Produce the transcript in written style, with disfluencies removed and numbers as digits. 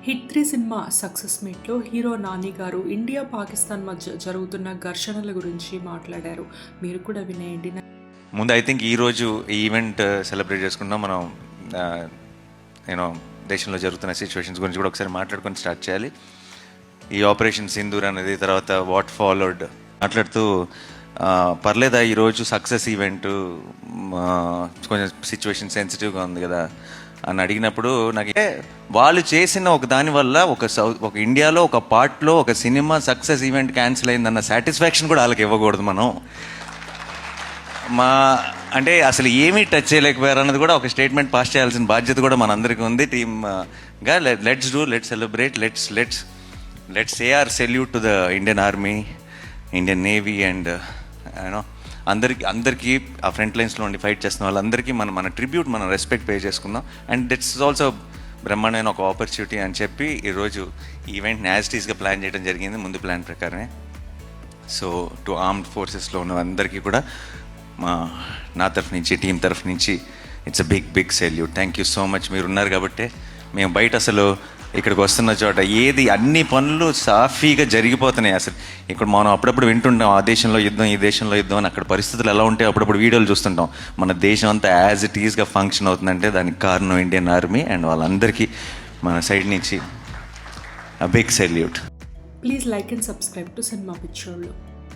Hit 3 cinema success మీట్లో hero Nani గారు India Pakistan మధ్య జరుగుతున్న ఘర్షణల గురించి మాట్లాడారు. మీరు కూడా వినేయండి. ముందు ఐ థింక్ ఈరోజు ఈ ఈవెంట్ సెలబ్రేట్ చేసుకుంటాం. మనం నేను దేశంలో జరుగుతున్న సిచ్యువేషన్స్ గురించి కూడా ఒకసారి మాట్లాడుకొని స్టార్ట్ చేయాలి. ఈ ఆపరేషన్ సింధూర్ అనేది, తర్వాత వాట్ ఫాలోడ్ మాట్లాడుతూ పర్లేదా ఈరోజు సక్సెస్ ఈవెంట్ కొంచెం సిచ్యువేషన్ సెన్సిటివ్గా ఉంది కదా అని అడిగినప్పుడు నాకు వాళ్ళు చేసిన ఒక దాని వల్ల ఒక ఇండియాలో ఒక పార్ట్లో ఒక సినిమా సక్సెస్ ఈవెంట్ క్యాన్సిల్ అయిందన్న సాటిస్ఫాక్షన్ కూడా వాళ్ళకి ఇవ్వకూడదు మనం. అంటే అసలు ఏమీ టచ్ చేయలేకపోయారు అన్నది కూడా ఒక స్టేట్మెంట్ పాస్ చేయాల్సిన బాధ్యత కూడా మనందరికీ ఉంది టీమ్గా. Let's celebrate, let's say our salute to the Indian army, Indian navy and you know అందరికీ ఆ ఫ్రంట్ లైన్స్లో ఉండి ఫైట్ చేస్తున్న వాళ్ళందరికీ మన ట్రిబ్యూట్, మనం రెస్పెక్ట్ పే చేసుకుందాం. అండ్ దట్స్ ఆల్సో బ్రహ్మాండమైన ఒక ఆపర్చునిటీ అని చెప్పి ఈరోజు ఈవెంట్ని యాజ్ టీస్గా ప్లాన్ చేయడం జరిగింది, ముందు ప్లాన్ ప్రకారమే. సో టు ఆర్మ్డ్ ఫోర్సెస్లో ఉన్న అందరికీ కూడా నా తరఫు నుంచి, టీం తరఫు నుంచి it's a big salute. Thank you so much. మీరు ఉన్నారు కాబట్టి మేము బయట అసలు ఇక్కడికి వస్తున్న చోట అన్ని పనులు సాఫీగా జరిగిపోతున్నాయి. అసలు ఇక్కడ మనం అప్పుడప్పుడు వింటుంటాం ఆ దేశంలో యుద్ధం, ఈ దేశంలో యుద్ధం అని. అక్కడ పరిస్థితులు ఎలా ఉంటాయి అప్పుడప్పుడు వీడియోలు చూస్తుంటాం. మన దేశం అంతా యాజ్ ఇట్ ఈస్గా ఫంక్షన్ అవుతుందంటే దానికి కారణం ఇండియన్ ఆర్మీ అండ్ వాళ్ళందరికీ మన సైడ్ నుంచి big salute. Please like and subscribe to cinema పిక్చర్లు.